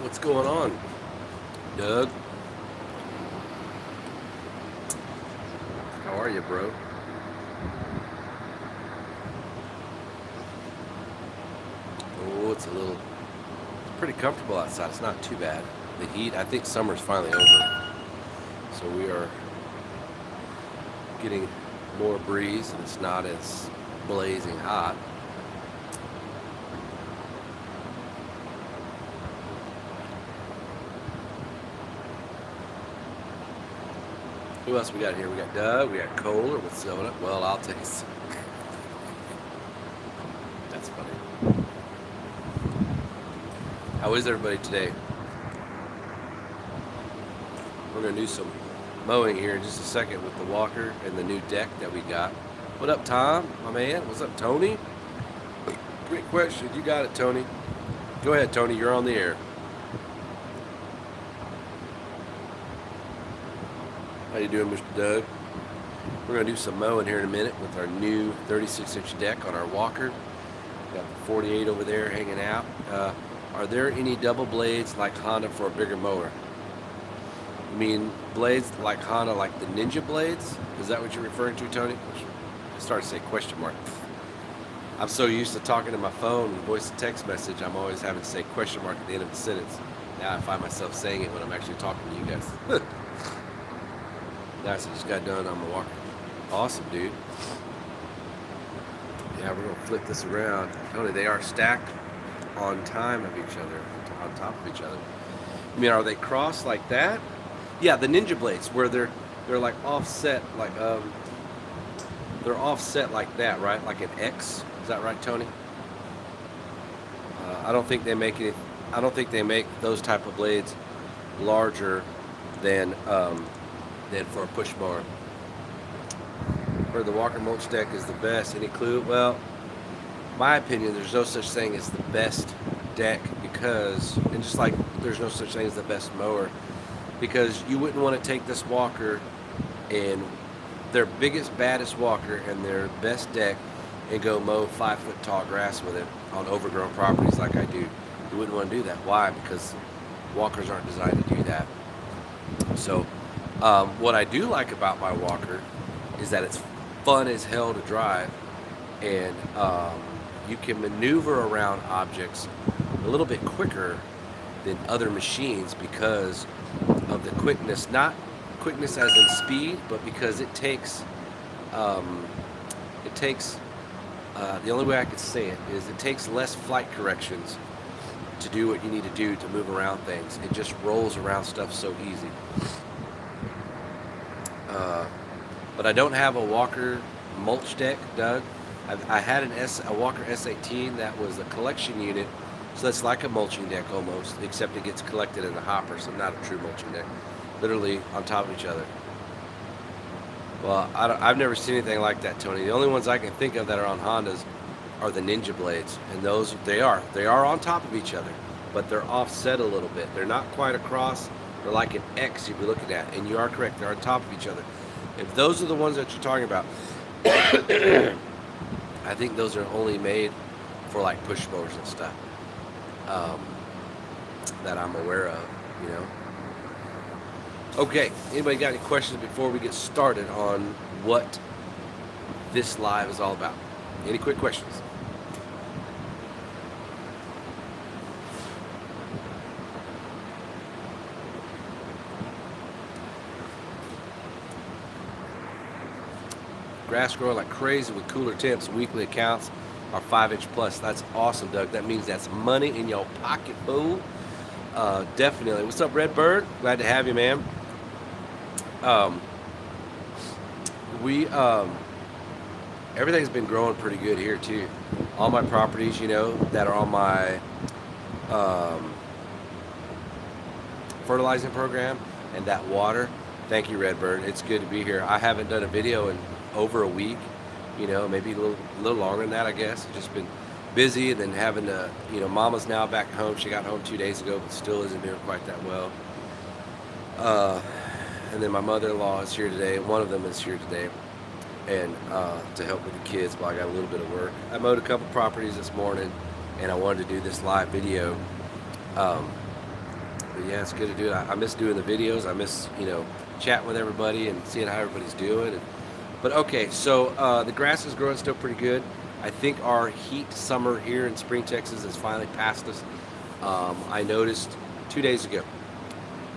What's going on, Doug? How are you, bro? Oh, it's pretty comfortable outside. It's not too bad. The heat, I think summer's finally over. So we are getting more breeze and it's not as blazing hot. Who else we got here? We got Doug, we got Kohler with soda. Well, I'll take some. That's funny. How is everybody today? We're going to do some mowing here in just a second with the walker and the new deck that we got. What up, Tom, my man? What's up, Tony? Great question. You got it, Tony. Go ahead, Tony. You're on the air. How you doing, Mr. Doug? We're going to do some mowing here in a minute with our new 36-inch deck on our walker. Got the 48 over there hanging out. Are there any double blades like Honda for a bigger mower? You mean blades like Honda, like the Ninja blades? Is that what you're referring to, Tony? I started to say question mark. I'm so used to talking to my phone and voice to text message, I'm always having to say question mark at the end of the sentence. Now I find myself saying it when I'm actually talking to you guys. Nice, I just got done on my walker. Awesome, dude. Yeah, we're gonna flip this around. Tony, they are stacked on time of each other, on top of each other. I mean, are they crossed like that? Yeah, the Ninja blades, where they're like offset, like they're offset like that, right? Like an X. Is that right, Tony? I don't think they make it. I don't think they make those type of blades larger than for a push mower. Where the Walker mulch deck is the best. Any clue? Well, my opinion, there's no such thing as the best deck because, and just like there's no such thing as the best mower, because you wouldn't want to take this walker and their biggest, baddest walker and their best deck and go mow 5-foot tall grass with it on overgrown properties like I do. You wouldn't want to do that. Why? Because walkers aren't designed to do that. So, what I do like about my walker is that it's fun as hell to drive, and you can maneuver around objects a little bit quicker than other machines because of the quickness. Not quickness as in speed, but because it takes the only way I could say it is it takes less flight corrections to do what you need to do to move around things. It just rolls around stuff so easy. But I don't have a Walker mulch deck, Doug. I had a Walker S18 that was a collection unit, so that's like a mulching deck almost, except it gets collected in the hopper, so not a true mulching deck. Literally on top of each other. Well, I've never seen anything like that, Tony. The only ones I can think of that are on Hondas are the Ninja blades, and those they are on top of each other, but they're offset a little bit. They're not quite across. They're like an X you'd be looking at, and you are correct. They're on top of each other. If those are the ones that you're talking about, I think those are only made for like push mowers and stuff that I'm aware of, you know. Okay, anybody got any questions before we get started on what this live is all about? Any quick questions? Grass growing like crazy with cooler temps. Weekly accounts are 5-inch plus. That's awesome, Doug. That means that's money in your pocket, boo. Definitely. What's up, Redbird? Glad to have you, man. Everything's been growing pretty good here too. All my properties, you know, that are on my fertilizing program and that water. Thank you, Redbird. It's good to be here. I haven't done a video in over a week, you know, maybe a little longer than that, I guess. I've just been busy, and then having to, you know, Mama's now back home. She got home 2 days ago, but still isn't doing quite that well. And then my mother-in-law is here today. One of them is here today, and to help with the kids while I got a little bit of work. I mowed a couple properties this morning, and I wanted to do this live video But yeah, it's good to do it. I miss doing the videos. I miss, chatting with everybody and seeing how everybody's doing. But okay, so the grass is growing still pretty good. I think our heat summer here in Spring, Texas has finally passed us. I noticed 2 days ago,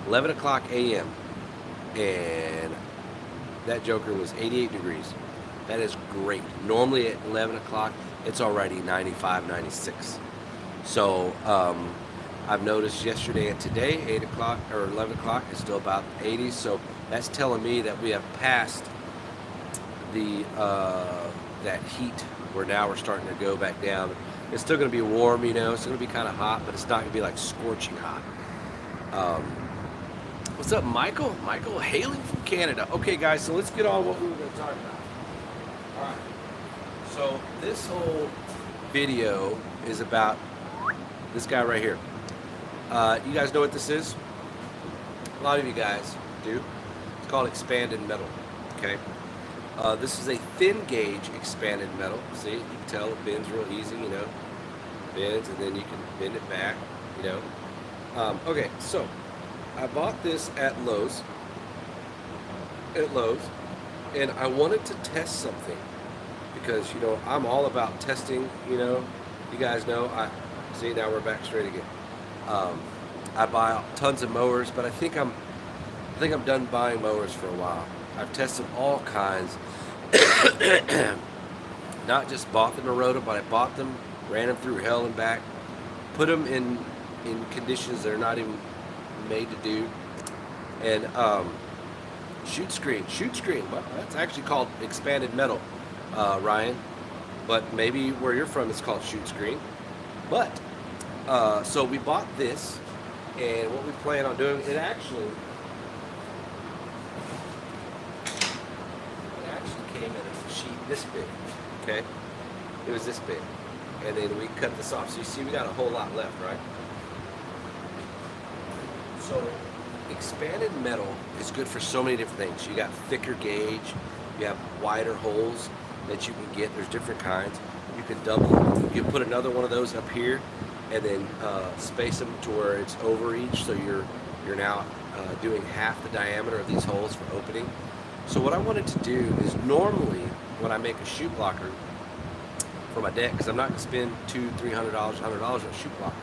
11 o'clock a.m., and that joker was 88 degrees. That is great. Normally at 11 o'clock, it's already 95, 96. So I've noticed yesterday and today, 8 o'clock or 11 o'clock, is still about 80. So that's telling me that we have passed the that heat where now we're starting to go back down. It's still going to be warm, it's going to be kind of hot, but it's not going to be like scorching hot. What's up, Michael? Michael hailing from Canada. Okay, guys, so let's get on what we were going to talk about. All right. So this whole video is about this guy right here. You guys know what this is? A lot of you guys do. It's called expanded metal. Okay. This is a thin gauge expanded metal. See, you can tell it bends real easy, bends, and then you can bend it back, Okay, so I bought this at Lowe's, and I wanted to test something because, I'm all about testing, you guys know, see, now we're back straight again. I buy tons of mowers, but I think I'm done buying mowers for a while. I've tested all kinds. Not just bought them and rode them, but I bought them, ran them through hell and back, put them in conditions that are not even made to do. And Chute screen. Well, that's actually called expanded metal, Ryan. But maybe where you're from, it's called Chute screen. But so we bought this, and what we plan on doing, it actually came in a sheet this big, okay? It was this big, and then we cut this off. So you see, we got a whole lot left, right? So expanded metal is good for so many different things. You got thicker gauge, you have wider holes that you can get. There's different kinds. You can double. You can put another one of those up here, and then space them to where it's over each. So you're now doing half the diameter of these holes for opening. So what I wanted to do is, normally when I make a chute blocker for my deck, because I'm not going to spend $200, $300, $100 on a chute blocker.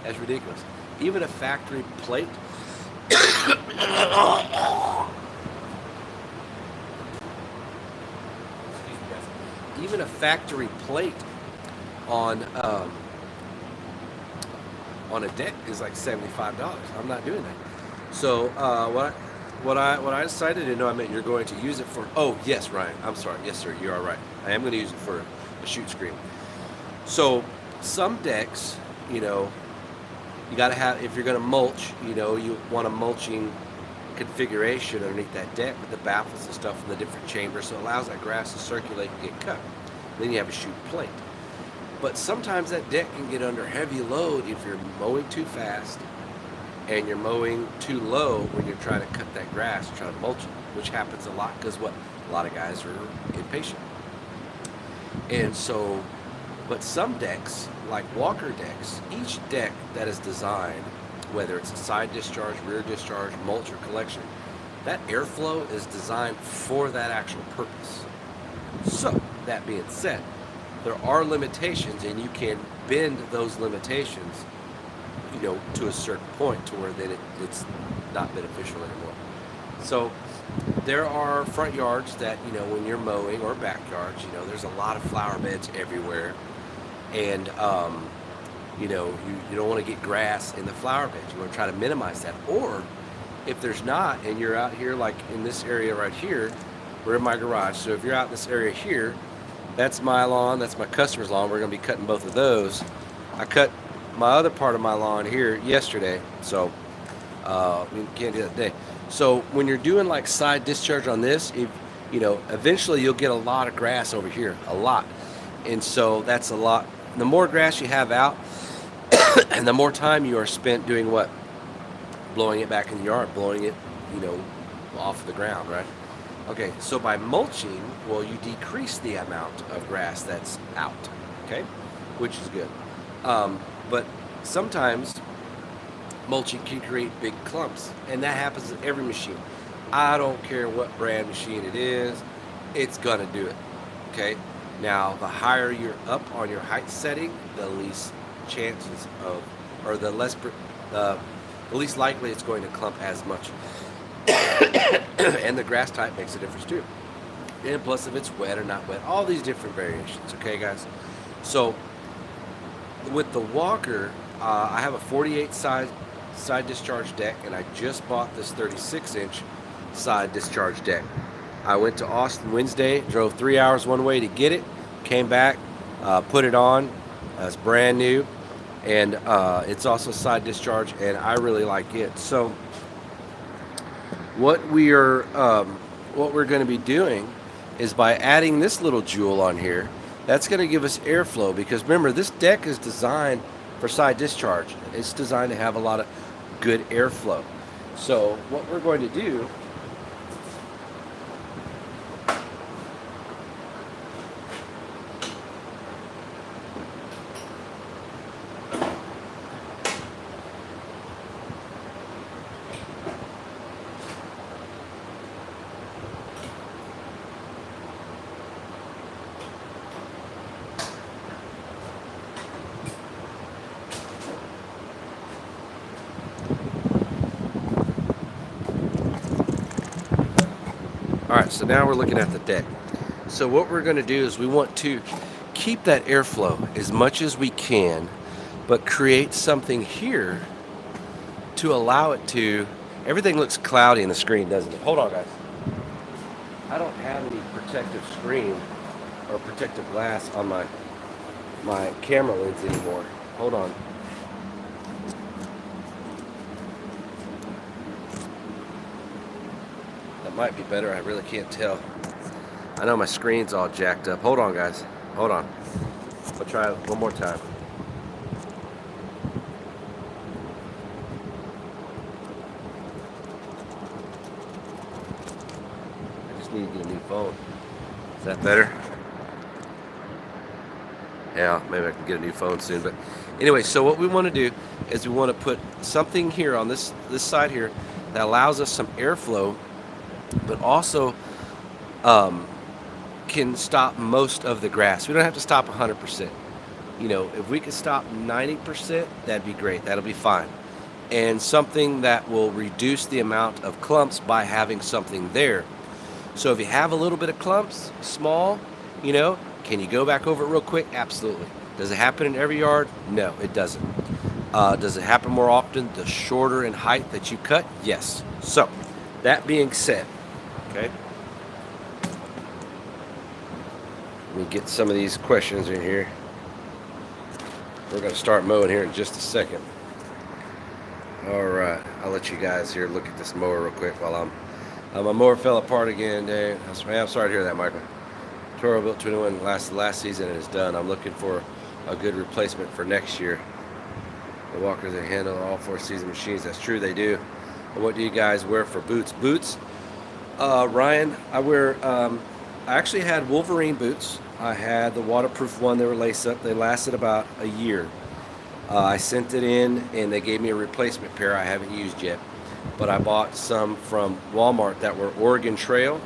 That's ridiculous. Even a factory plate. Even a factory plate on a deck is like $75. I'm not doing that. So what I decided, and I meant you're going to use it for. Oh yes, Ryan. I'm sorry. Yes, sir. You are right. I am going to use it for a chute screen. So some decks, you got to have, if you're going to mulch, you want a mulching configuration underneath that deck with the baffles and stuff in the different chambers, so it allows that grass to circulate and get cut. Then you have a chute plate. But sometimes that deck can get under heavy load if you're mowing too fast and you're mowing too low when you're trying to cut that grass, trying to mulch it, which happens a lot because a lot of guys are impatient. And so, but some decks, like walker decks, each deck that is designed, whether it's a side discharge, rear discharge, mulch, or collection, that airflow is designed for that actual purpose. So, that being said, there are limitations, and you can bend those limitations, to a certain point to where then it's not beneficial anymore. So there are front yards that, when you're mowing, or backyards, there's a lot of flower beds everywhere. And, you don't want to get grass in the flower beds. You want to try to minimize that. Or if there's not, and you're out here, like in this area right here, we're in my garage. So if you're out in this area here, that's my lawn, that's my customer's lawn. We're going to be cutting both of those. I cut my other part of my lawn here yesterday, so we can't do that today. So when you're doing like side discharge on this, if eventually you'll get a lot of grass over here, a lot. And so that's a lot. The more grass you have out, and the more time you are spent doing what? Blowing it back in the yard, blowing it, off the ground, right? Okay, so by mulching, well, you decrease the amount of grass that's out, okay? Which is good. But sometimes mulching can create big clumps, and that happens in every machine. I don't care what brand machine it is, it's gonna do it. Okay. Now, the higher you're up on your height setting, the least chances of, or the least likely it's going to clump as much. And the grass type makes a difference too. And plus, if it's wet or not wet, all these different variations. Okay, guys. So with the walker, I have a 48 side discharge deck, and I just bought this 36-inch side discharge deck. I went to Austin Wednesday, drove 3 hours one way to get it, came back, put it on. It's brand new, and it's also side discharge, and I really like it. So what we're going to be doing is by adding this little jewel on here, that's going to give us airflow, because remember, this deck is designed for side discharge. It's designed to have a lot of good airflow. So what we're going to do, all right, so now we're looking at the deck. So what we're going to do is we want to keep that airflow as much as we can, but create something here to allow it to. Everything looks cloudy in the screen, doesn't it? Hold on, guys. I don't have any protective screen or protective glass on my camera lens anymore. Hold on. That might be better. I really can't tell. I know my screen's all jacked up. Hold on, guys. Hold on. I'll try it one more time. I just need to get a new phone. Is that better? Yeah, maybe I can get a new phone soon. But anyway, so what we want to do is we want to put something here on this side here that allows us some airflow, but also can stop most of the grass. We don't have to stop 100%. You know, if we could stop 90%, that'd be great. That'll be fine. And something that will reduce the amount of clumps by having something there. So if you have a little bit of clumps, small, you know, can you go back over it real quick? Absolutely. Does it happen in every yard? No, it doesn't. Does it happen more often the shorter in height that you cut? Yes. So that being said, okay, let me get some of these questions in here. We're going to start mowing here in just a second. All right, I'll let you guys here look at this mower real quick while my mower fell apart again, Dave. I'm sorry to hear that, Michael. Toro built 21 last season and is done. I'm looking for a good replacement for next year. The walkers, they handle all 4-season machines. That's true, they do. And what do you guys wear for boots? Boots, Ryan, I actually had Wolverine boots. I had the waterproof one. They were lace up. They lasted about a year. I sent it in, and they gave me a replacement pair I haven't used yet. But I bought some from Walmart that were Oregon Trail.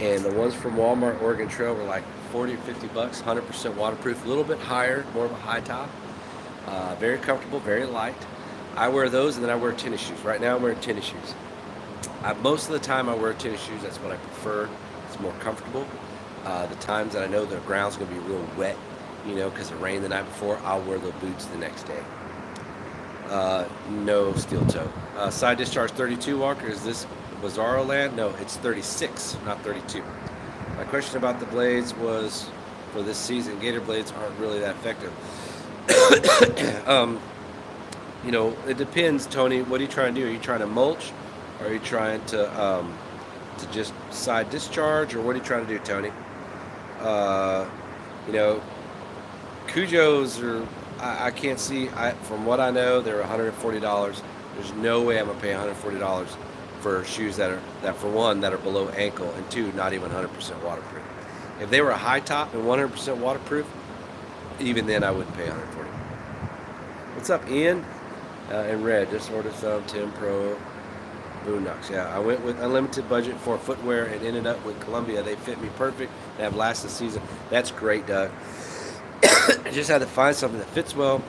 And the ones from Walmart Oregon Trail were like 40 or 50 bucks, 100% waterproof, a little bit higher, more of a high top. Very comfortable, very light. I wear those, and then I wear tennis shoes. Right now I'm wearing tennis shoes. Most of the time I wear tennis shoes. That's what I prefer. It's more comfortable. The times that I know the ground's going to be real wet, you know, because it rained the night before, I'll wear the boots the next day. No steel toe. Side discharge 32 walker. Is this Bizarro land? No, it's 36, not 32. My question about the blades was, for this season, Gator blades aren't really that effective. You know, it depends, Tony. What are you trying to do? Are you trying to mulch? Or are you trying to just side discharge? Or what are you trying to do, Tony? You know, Cujos are, I can't see, from what I know, they're $140. There's no way I'm going to pay $140 for shoes that for one, that are below ankle, and two, not even 100% waterproof. If they were a high top and 100% waterproof, even then I wouldn't pay $140. What's up, Ian? in red. Just ordered some 10 Pro Boondocks. Yeah, I went with unlimited budget for footwear and ended up with Columbia. They fit me perfect. They have lasted the season. That's great, Doug. I just had to find something that fits well.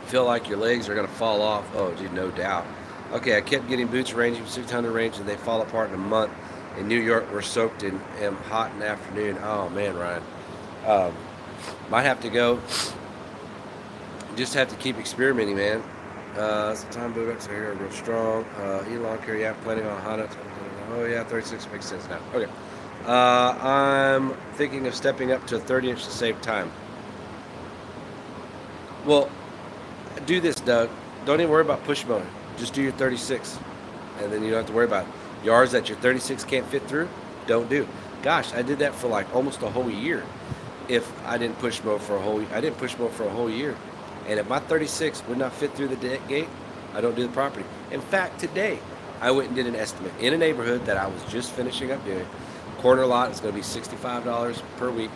Feel like your legs are gonna fall off. Oh, dude, no doubt. Okay, I kept getting boots ranging from 600 range, and they fall apart in a month. In New York, we're soaked and hot in the afternoon. Oh man, Ryan. Um, might have to go. Just have to keep experimenting, man. Some boot ups are here real strong. Elon carry, yeah, planning on hot ups. Oh yeah, 36 makes sense now. Okay. I'm thinking of stepping up to a 30-inch to save time. Well, do this, Doug. Don't even worry about push mowing. Just do your 36, and then you don't have to worry about it. Yards that your 36 can't fit through, don't do. Gosh, I did that for like almost a whole year. If I didn't push mow for a whole, I didn't push mow for a whole year, and if my 36 would not fit through the gate, I don't do the property. In fact, today I went and did an estimate in a neighborhood that I was just finishing up doing. Corner lot is going to be $65 per week.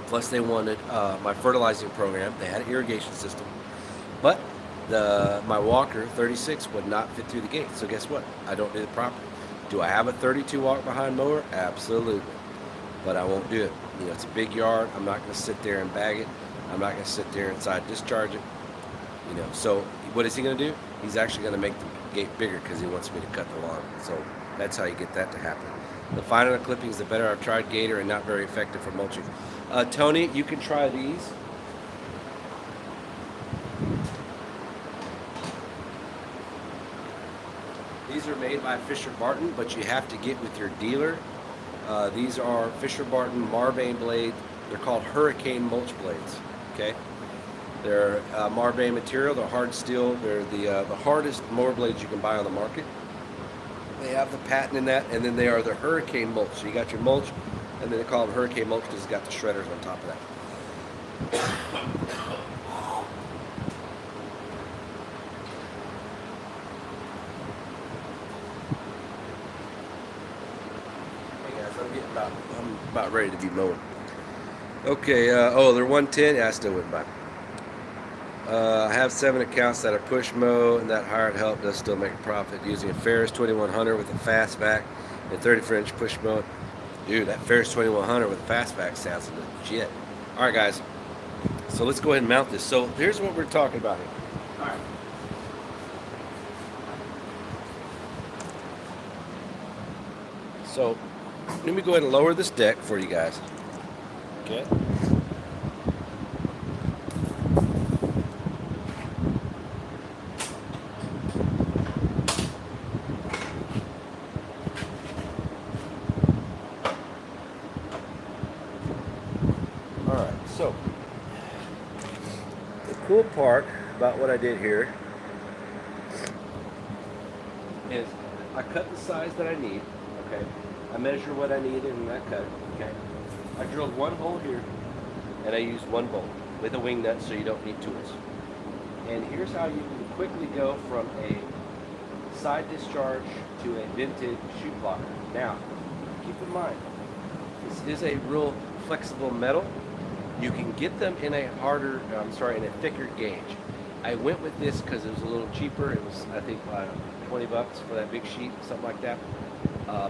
Plus, they wanted my fertilizing program. They had an irrigation system, but my walker 36 would not fit through the gate. So guess what? I don't do the property. Do I have a 32 walk behind mower? Absolutely, but I won't do it. You know, it's a big yard. I'm not going to sit there and bag it. I'm not going to sit there and side discharge it. You know, so what is he going to do? He's actually going to make the gate bigger because he wants me to cut the lawn. So that's how you get that to happen. The finer the clippings, the better. I've tried Gator and not very effective for mulching. Tony, you can try these. These are made by Fisher Barton, but you have to get with your dealer. These are Fisher Barton Marbane blade. They're called Hurricane mulch blades. Okay, they're Marbane material. They're hard steel. They're the hardest mower blades you can buy on the market. They have the patent in that, and then they are the Hurricane mulch. So you got your mulch, and then they call them Hurricane mulch because it's got the shredders on top of that. Hey guys, I'm about ready to be mowing. Okay, they're 110. Yeah, I still wouldn't buy. I have 7 accounts that are push mow, and that hired help does still make a profit using a Ferris 2100 with a fast vac and 34-inch push mow. Dude, that Ferris 2100 with a fast vac sounds legit. All right, guys. So let's go ahead and mount this. So here's what we're talking about here. All right. So let me go ahead and lower this deck for you guys. Okay. So, the cool part about what I did here is I cut the size that I need, okay? I measure what I need and I cut, okay? I drilled one hole here and I used one bolt with a wing nut so you don't need tools. And here's how you can quickly go from a side discharge to a vented chute blocker. Now, keep in mind, this is a real flexible metal. You can get them in a in a thicker gauge. I went with this because it was a little cheaper. It was, I think, $20 for that big sheet, something like that,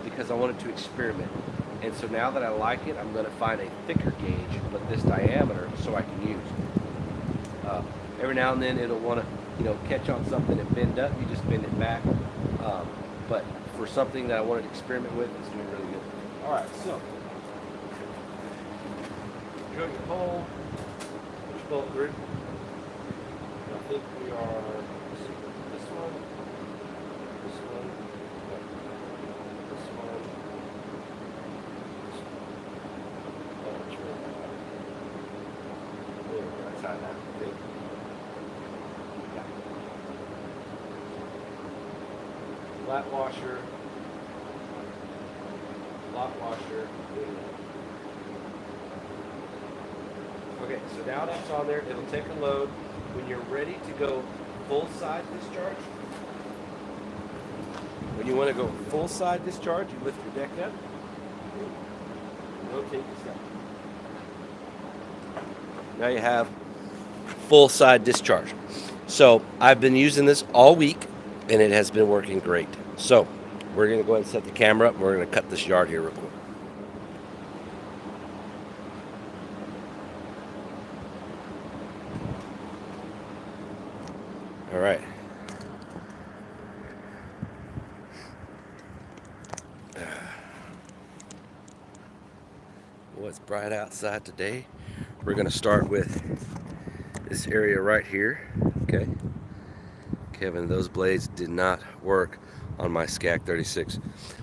because I wanted to experiment. And so now that I like it, I'm going to find a thicker gauge with this diameter so I can use. Every now and then it'll want to, catch on something and bend up. You just bend it back. But for something that I wanted to experiment with, it's doing really good. All right, so. Drill your hole, push bolt through. I think we are this one, this one, this one, this one. Oh, it's really not. There we go, that's how that I think. Yeah. Flat washer, lock washer, Okay, so now that's on there. It'll take a load. When you're ready to go full side discharge, when you want to go full side discharge, you lift your deck up, rotate this up. Now you have full side discharge. So I've been using this all week, and it has been working great. So we're going to go ahead and set the camera up, and we're going to cut this yard here real quick. All right. Well, it's bright outside today. We're going to start with this area right here. Okay. Kevin, those blades did not work on my SCAG 36.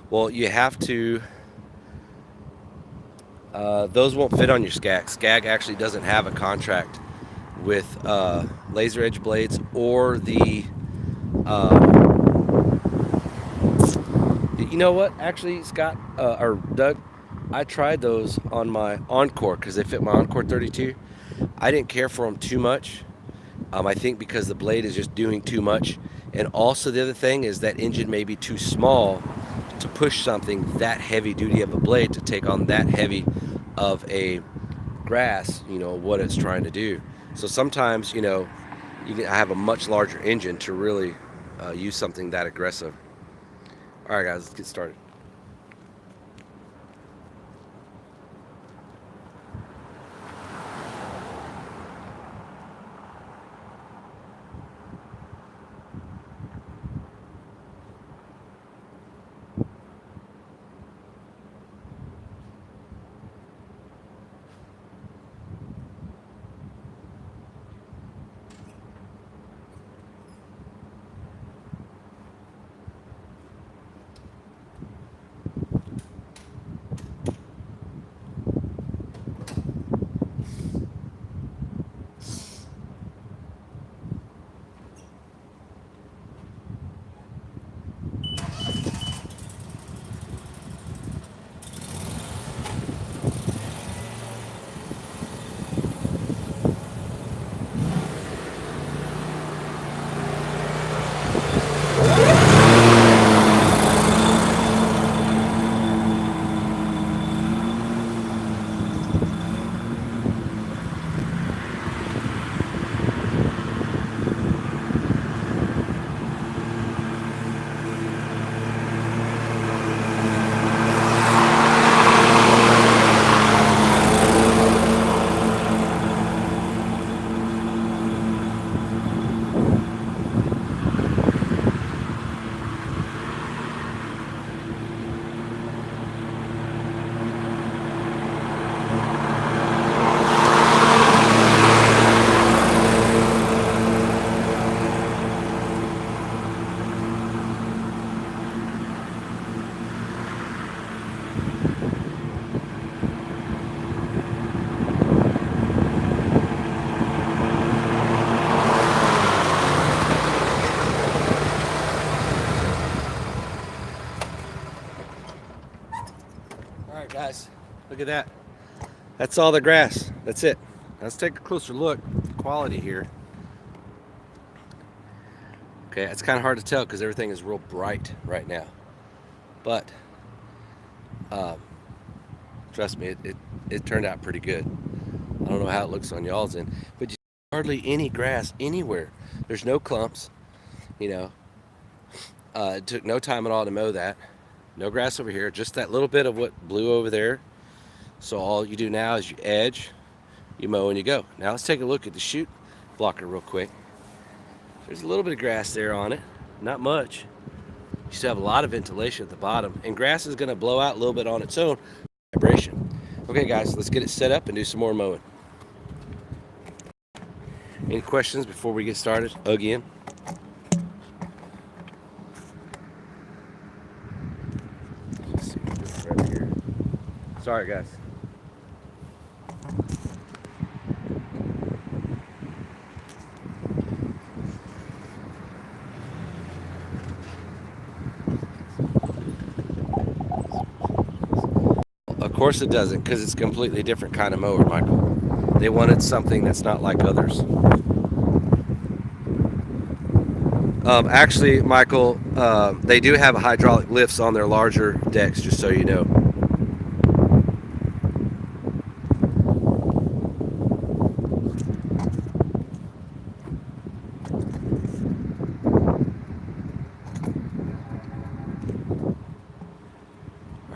Well, you have to, those won't fit on your SCAG. SCAG actually doesn't have a contract with laser edge blades or the, you know what, actually, Scott, or Doug, I tried those on my Encore because they fit my Encore 32. I didn't care for them too much. I think because the blade is just doing too much. And also the other thing is that engine may be too small to push something that heavy duty of a blade to take on that heavy of a grass, you know, what it's trying to do. So sometimes, you know, you can have a much larger engine to really use something that aggressive. All right, guys, let's get started. All right, guys, look at that. That's all the grass. That's it. Let's take a closer look at the quality here. Okay, it's kind of hard to tell because everything is real bright right now. But trust me, it turned out pretty good. I don't know how it looks on y'all's end, but hardly any grass anywhere. There's no clumps, you know. It took no time at all to mow that. No grass over here, just that little bit of what blew over there. So all you do now is you edge, you mow, and you go. Now let's take a look at the chute blocker real quick. There's a little bit of grass there on it, not much. You still have a lot of ventilation at the bottom, and grass is going to blow out a little bit on its own vibration. Okay, guys, let's get it set up and do some more mowing. Any questions before we get started again? Let's see what's right here. Sorry, guys. Of course it doesn't, because it's a completely different kind of mower, Michael. They wanted something that's not like others. Actually, Michael, they do have hydraulic lifts on their larger decks, just so you know.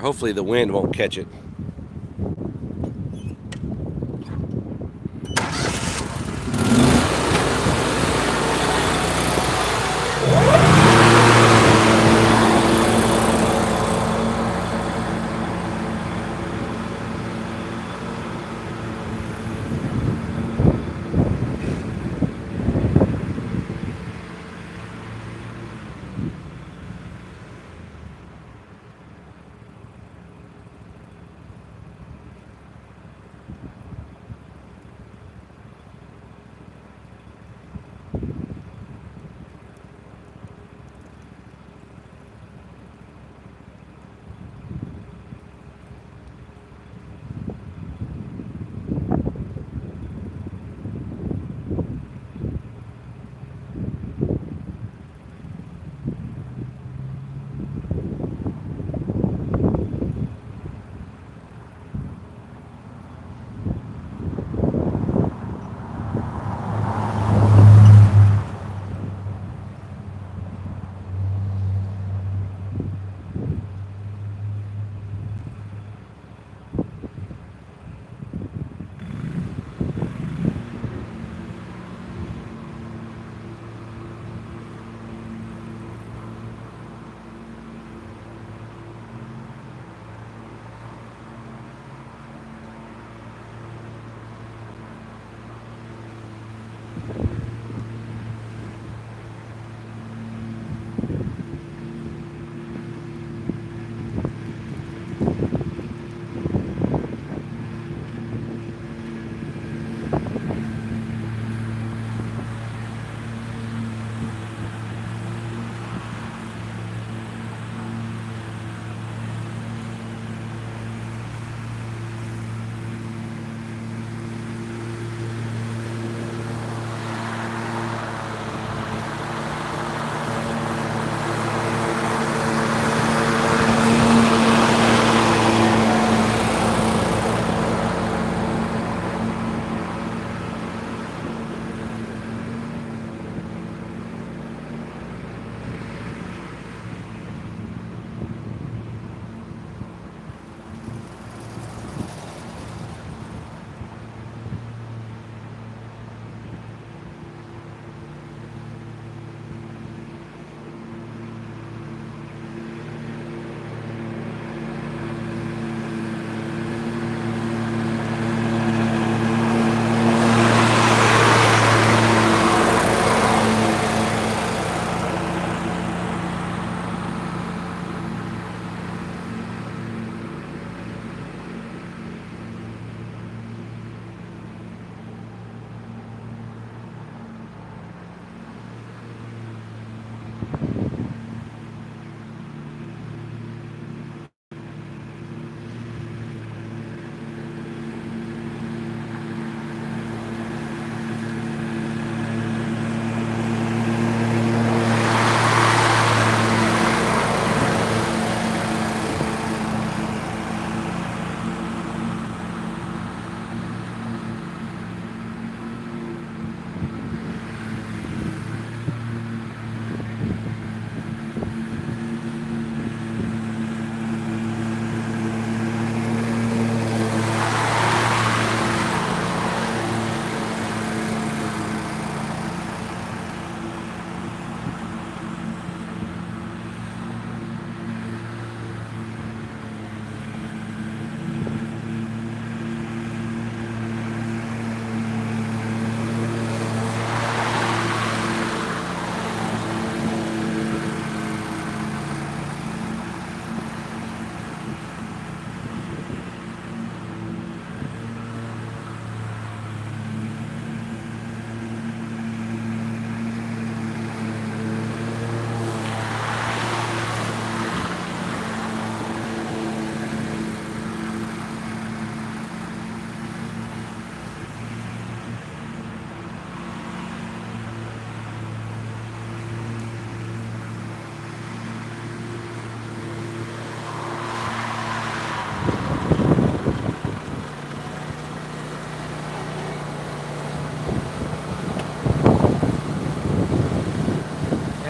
Hopefully the wind won't catch it.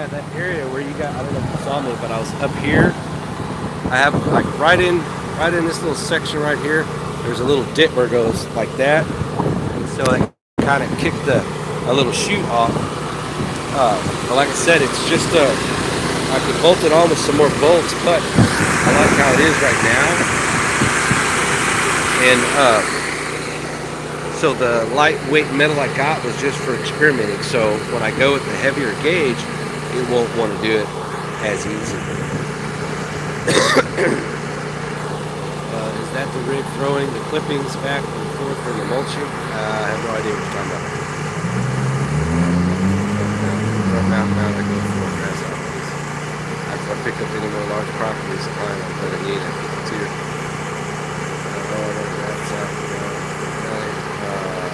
Yeah, that area where you got, I don't know if you saw me, but I was up here I have like right in this little section right here. There's a little dip where it goes like that, and so I kind of kicked a little chute off. But like I said, it's just I could bolt it on with some more bolts, but I like how it is right now. And so the lightweight metal I got was just for experimenting. So when I go with the heavier gauge, it won't want to do it as easy. Is that the rig throwing the clippings back and forth from the mulching? I have no idea what you're talking about. Front mount mount, I go for grass properties. After I pick up any more large properties, I'm going to need it too. That's out.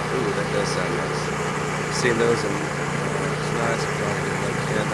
Ooh, that does sound nice. I've seen those and it's nice. I'm trying to get like 10 on.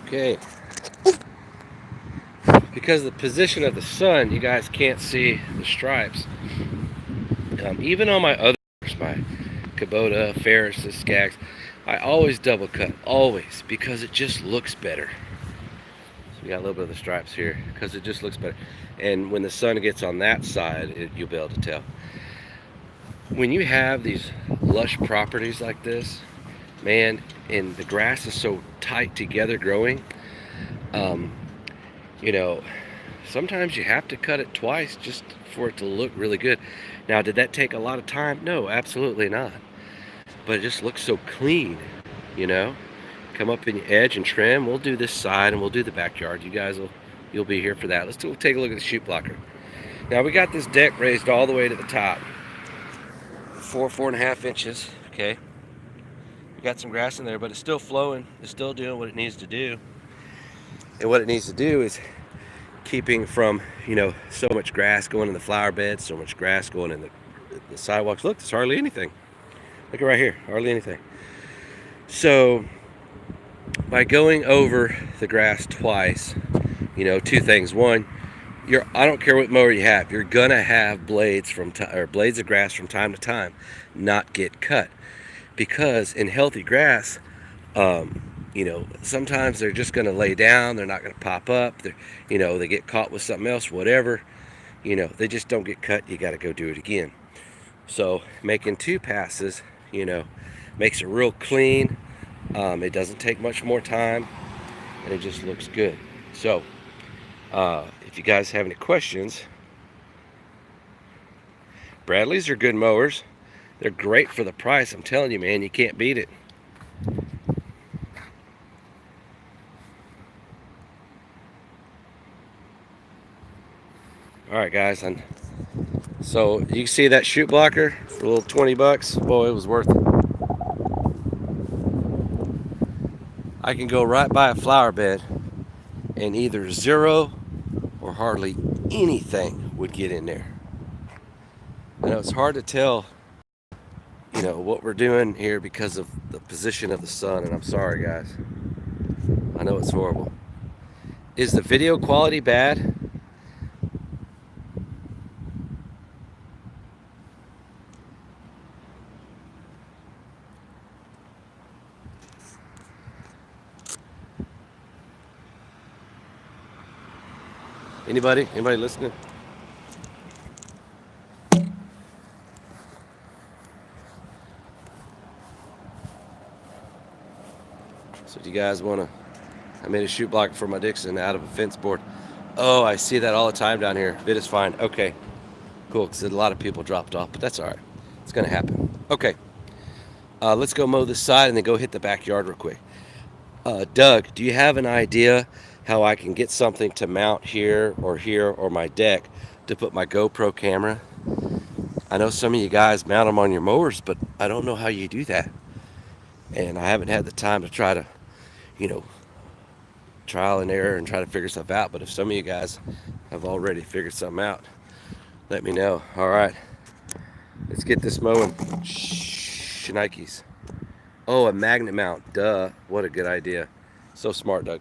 Okay. Because of the position of the sun, you guys can't see the stripes. Even on my other, my Kubota, Ferris, Skaggs, I always double cut, always, because it just looks better. So we got a little bit of the stripes here because it just looks better. And when the sun gets on that side, you'll be able to tell. When you have these lush properties like this, man, and the grass is so tight together growing, um, you know, sometimes you have to cut it twice just for it to look really good. Now, did that take a lot of time? No, absolutely not. But it just looks so clean, you know? come up in your edge and trim. We'll do this side and we'll do the backyard. You'll be here for that. Let's take a look at the chute blocker. Now we got this deck raised all the way to the top, 4.5 inches. Okay, we got some grass in there, but it's still flowing. It's still doing what it needs to do. And what it needs to do is keeping from, so much grass going in the flower beds, so much grass going in the sidewalks. Look, there's hardly anything. Look at right here, hardly anything. So by going over the grass twice, two things. One, I don't care what mower you have, you're gonna have blades of grass from time to time not get cut, because in healthy grass, sometimes they're just gonna lay down. They're not gonna pop up. They get caught with something else, whatever. They just don't get cut. You got to go do it again. So making 2 passes, makes it real clean. It doesn't take much more time, and it just looks good. So if you guys have any questions, Bradleys are good mowers. They're great for the price. I'm telling you, man, you can't beat it. All right, guys, and so you can see that chute blocker for a little $20. Boy, it was worth it. I can go right by a flower bed, and either zero or hardly anything would get in there. I know it's hard to tell, what we're doing here because of the position of the sun, and I'm sorry, guys. I know it's horrible. Is the video quality bad? Anybody listening? So do you guys want to, I made a chute block for my Dixon out of a fence board. Oh, I see that all the time down here. It is fine. Okay, cool, because a lot of people dropped off, but that's all right. It's going to happen. Okay, let's go mow this side and then go hit the backyard real quick. Doug, do you have an idea how I can get something to mount here or my deck to put my GoPro camera? I know some of you guys mount them on your mowers, but I don't know how you do that. And I haven't had the time to try to, trial and error and try to figure stuff out. But if some of you guys have already figured something out, let me know. All right, let's get this mowing. Nikes. Oh, a magnet mount. Duh. What a good idea. So smart, Doug.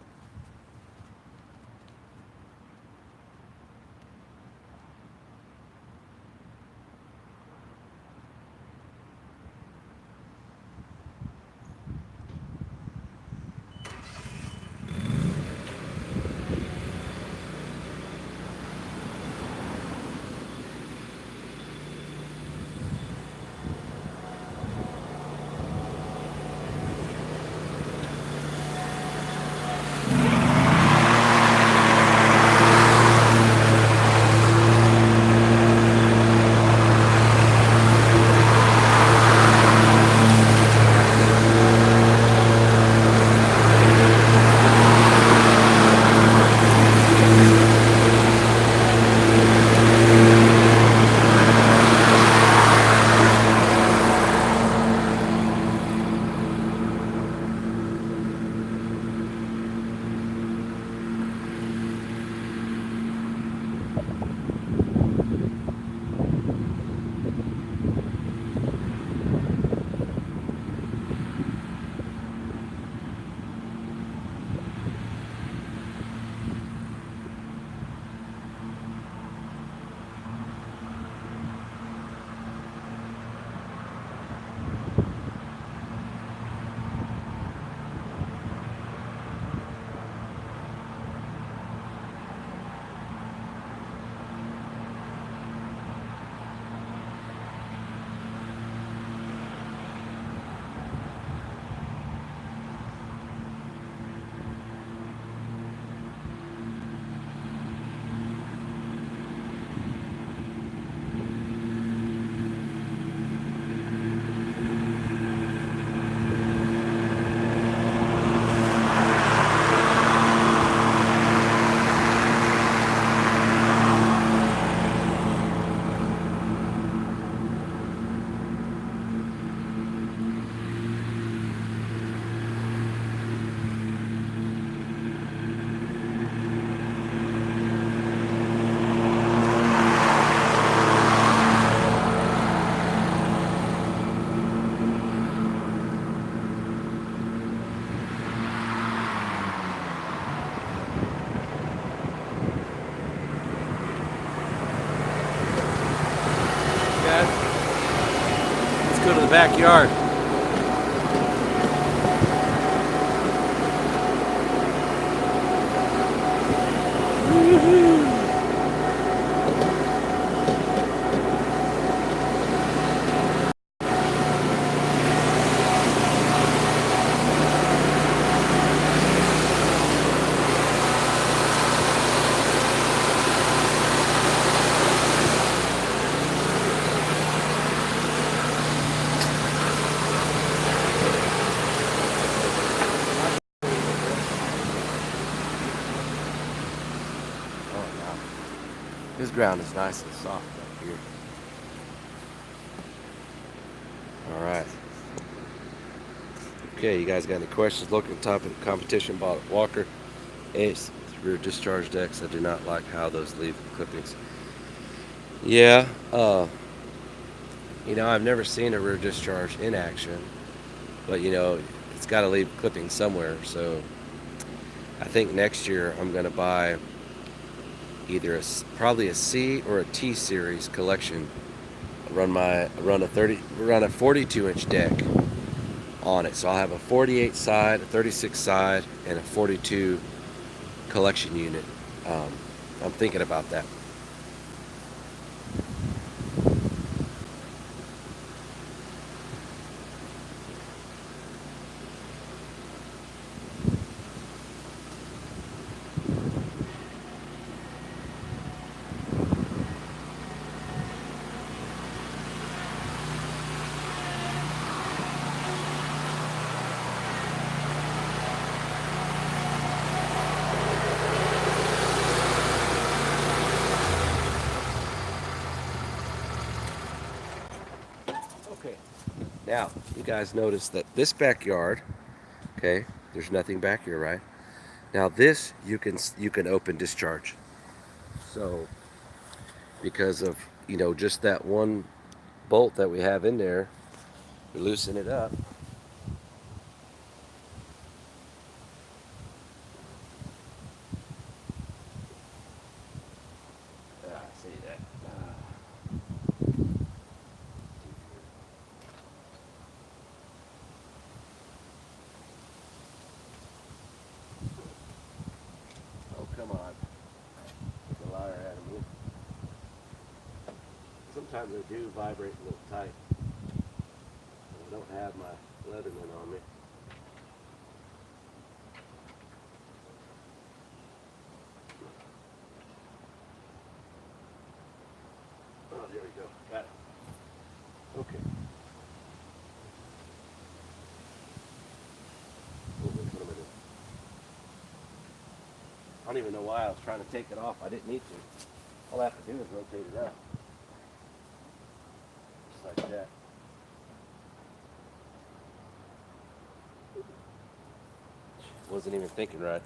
backyard. This ground is nice and soft up here. All right. Okay, you guys got any questions? Looking at the top of the competition bought at Walker. It's rear discharge decks. I do not like how those leave clippings. Yeah, I've never seen a rear discharge in action, but it's got to leave clippings somewhere. So I think next year I'm going to buy either probably a C or a T series collection. Run a 42-inch deck on it, so I'll have a 48 side, a 36 side, and a 42 collection unit. I'm thinking about that. Okay, now you guys notice that this backyard, okay, there's nothing back here, right? Now this you can open discharge. So because of just that one bolt that we have in there, we loosen it up. See that? Oh, come on. The liar out of me. Sometimes they do vibrate a little tight. I don't have my Leatherman on me. Oh, there we go. Got it. Okay. I don't even know why I was trying to take it off. I didn't need to. All I have to do is rotate it up. Just like that. Wasn't even thinking right.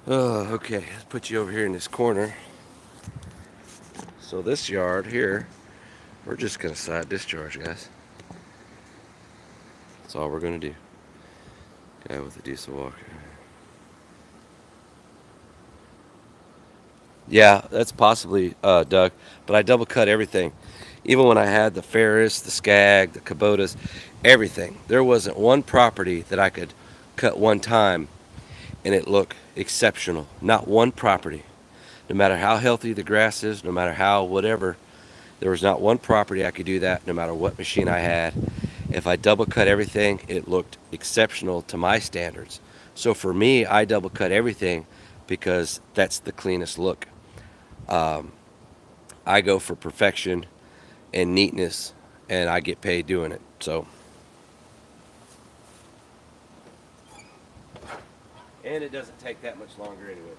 Oh, okay. Let's put you over here in this corner. So this yard here, we're just going to side discharge, guys. That's all we're going to do. Guy with a diesel walker. Yeah, that's possibly Doug, but I double cut everything. Even when I had the Ferris, the Skag, the Kubotas, everything. There wasn't one property that I could cut one time and it looked exceptional. Not one property. No matter how healthy the grass is, no matter how whatever, there was not one property I could do that no matter what machine I had. If I double cut everything, it looked exceptional to my standards. So for me, I double cut everything because that's the cleanest look. I go for perfection and neatness, and I get paid doing it. So, and it doesn't take that much longer anyway.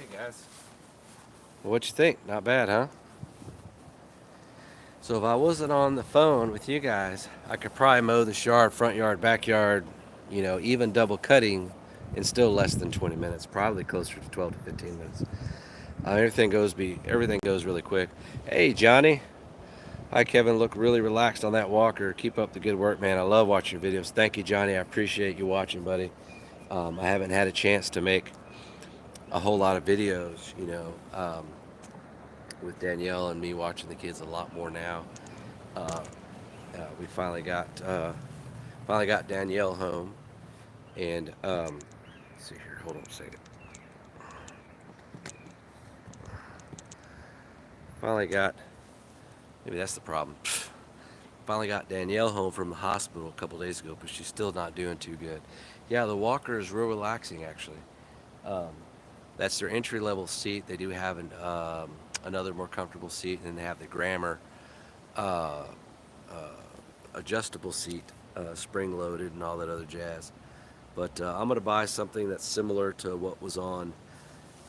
Okay, guys. Well, what you think? Not bad, huh? So if I wasn't on the phone with you guys, I could probably mow this yard, front yard, backyard, even double cutting in still less than 20 minutes, probably closer to 12 to 15 minutes. Everything goes really quick. Hey, Johnny. Hi, Kevin. Look really relaxed on that walker. Keep up the good work, man. I love watching your videos. Thank you, Johnny. I appreciate you watching, buddy. I haven't had a chance to make a whole lot of videos, with Danielle and me watching the kids a lot more now. Uh, we finally got Danielle home, and let's see here. Hold on a second. Finally got maybe that's the problem. Finally got Danielle home from the hospital a couple days ago, but she's still not doing too good. Yeah, the walker is real relaxing actually. Um, that's their entry level seat. They do have another more comfortable seat, and they have the Grammar uh, uh, adjustable seat, spring loaded, and all that other jazz. But I'm going to buy something that's similar to what was on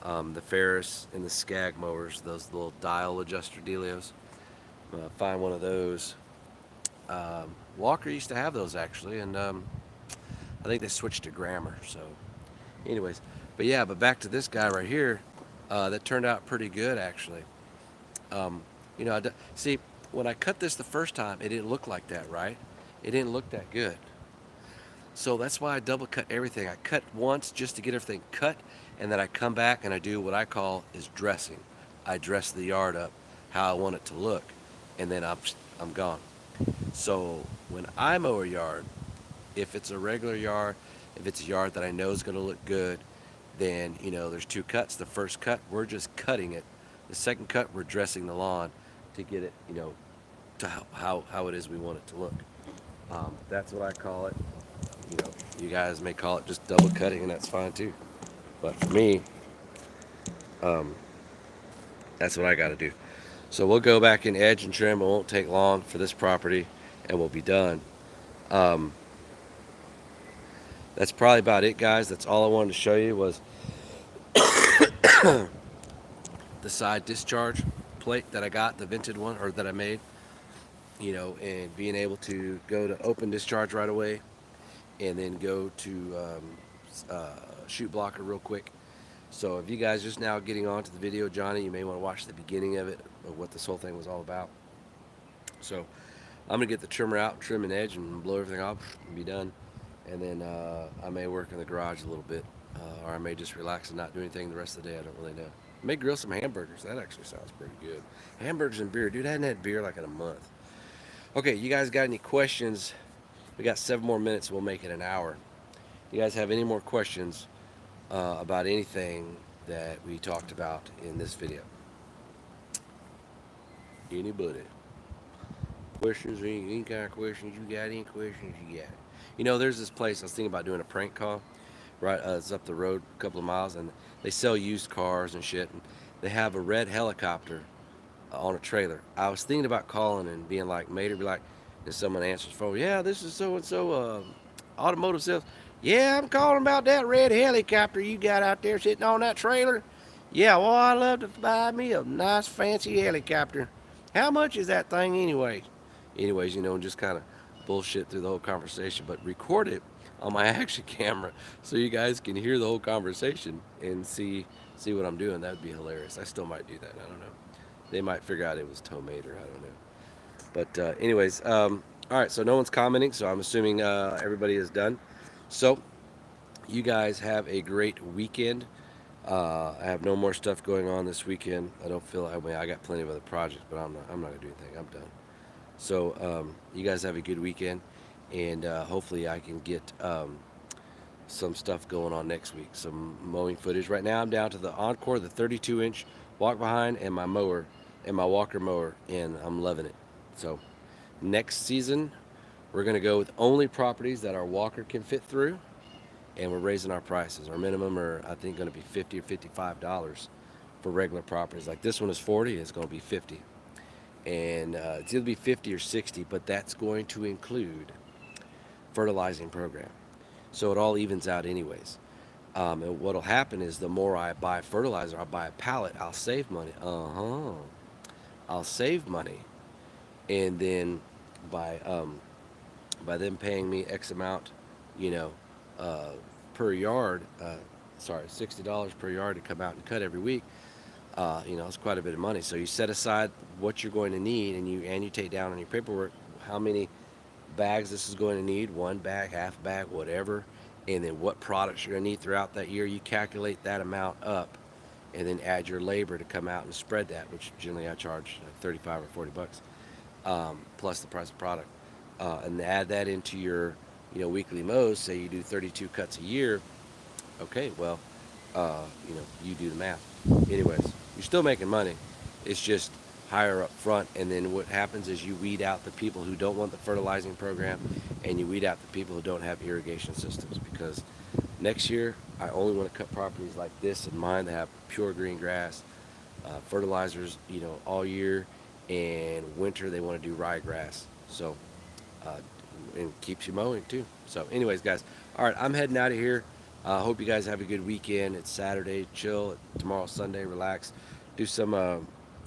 the Ferris and the Skag mowers, those little dial adjuster dealios. Find one of those. Walker used to have those actually, and I think they switched to Grammar. So, anyways, but back to this guy right here. That turned out pretty good actually. Um, see, when I cut this the first time, it didn't look like that, right? It didn't look that good. So that's why I double cut everything. I cut once just to get everything cut, and then I come back and I do what I call is dressing. I dress the yard up how I want it to look, and then I'm gone. So when I mow a yard, if it's a regular yard, if it's a yard that I know is going to look good, then there's two cuts. The first cut we're just cutting it. The second cut we're dressing the lawn to get it to how it is we want it to look. That's what I call it. You guys may call it just double cutting, and that's fine too. But for me, um, that's what I got to do. So we'll go back in edge and trim. It won't take long for this property, and we'll be done. Um, that's probably about it, guys. That's all I wanted to show you was the side discharge plate that I got, the vented one, or that I made. And being able to go to open discharge right away, and then go to chute blocker real quick. So if you guys just now getting onto the video, Johnny, you may want to watch the beginning of it, of what this whole thing was all about. So I'm gonna get the trimmer out, trim an edge, and blow everything off, and be done. And then I may work in the garage a little bit, or I may just relax and not do anything the rest of the day. I don't really know. I may grill some hamburgers. That actually sounds pretty good. Hamburgers and beer, dude. I hadn't had beer like in a month. Okay, you guys got any questions? We got 7 more minutes. We'll make it an hour. You guys have any more questions about anything that we talked about in this video? Anybody? Questions or any kind of questions you got? Any questions you got? There's this place I was thinking about doing a prank call. Right, it's up the road a couple of miles, and they sell used cars and shit. And they have a red helicopter on a trailer. I was thinking about calling and being like, mate, or be like, and someone answers the phone. Yeah, this is so and so, automotive sales. Yeah, I'm calling about that red helicopter you got out there sitting on that trailer. Yeah, well, I'd love to buy me a nice fancy helicopter. How much is that thing anyway? Anyways, and just kind of bullshit through the whole conversation, but record it on my action camera so you guys can hear the whole conversation and see what I'm doing. That would be hilarious. I still might do that. I don't know. They might figure out it was Tomater. I don't know. But anyways, all right. So no one's commenting, so I'm assuming everybody is done. So you guys have a great weekend. I have no more stuff going on this weekend. I don't feel. I got plenty of other projects, but I'm not gonna do anything. I'm done. So you guys have a good weekend, and hopefully I can get some stuff going on next week. Some mowing footage. Right now I'm down to the Encore, the 32-inch walk behind, and my mower, and my walker mower, and I'm loving it. So next season we're gonna go with only properties that our walker can fit through, and we're raising our prices. Our minimum are I think gonna be $50 or $55 for regular properties. Like this one is 40, it's gonna be 50. And it's either be 50 or 60, but that's going to include fertilizing program. So it all evens out anyways. And what'll happen is the more I buy fertilizer, I'll buy a pallet, I'll save money. I'll save money. And then by by them paying me X amount, you know, uh, per yard, sorry, $60 per yard to come out and cut every week, it's quite a bit of money. So you set aside what you're going to need, and you take down on your paperwork how many bags this is going to need, one bag, half bag, whatever, and then what products you're going to need throughout that year. You calculate that amount up, and then add your labor to come out and spread that, which generally I charge 35 or 40 bucks, plus the price of product, and add that into your, weekly mows. Say you do 32 cuts a year. Okay, well, you do the math. Anyways, you're still making money. It's just higher up front. And then what happens is you weed out the people who don't want the fertilizing program, and you weed out the people who don't have irrigation systems. Because next year, I only want to cut properties like this in mine that have pure green grass, fertilizers, all year, and winter they want to do ryegrass. So, uh, and keeps you mowing too. So, anyways, guys, all right, I'm heading out of here. Hope you guys have a good weekend. It's Saturday, chill. Tomorrow, Sunday, relax. Do some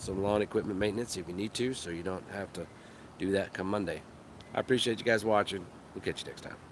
lawn equipment maintenance if you need to, so you don't have to do that come Monday. I appreciate you guys watching. We'll catch you next time.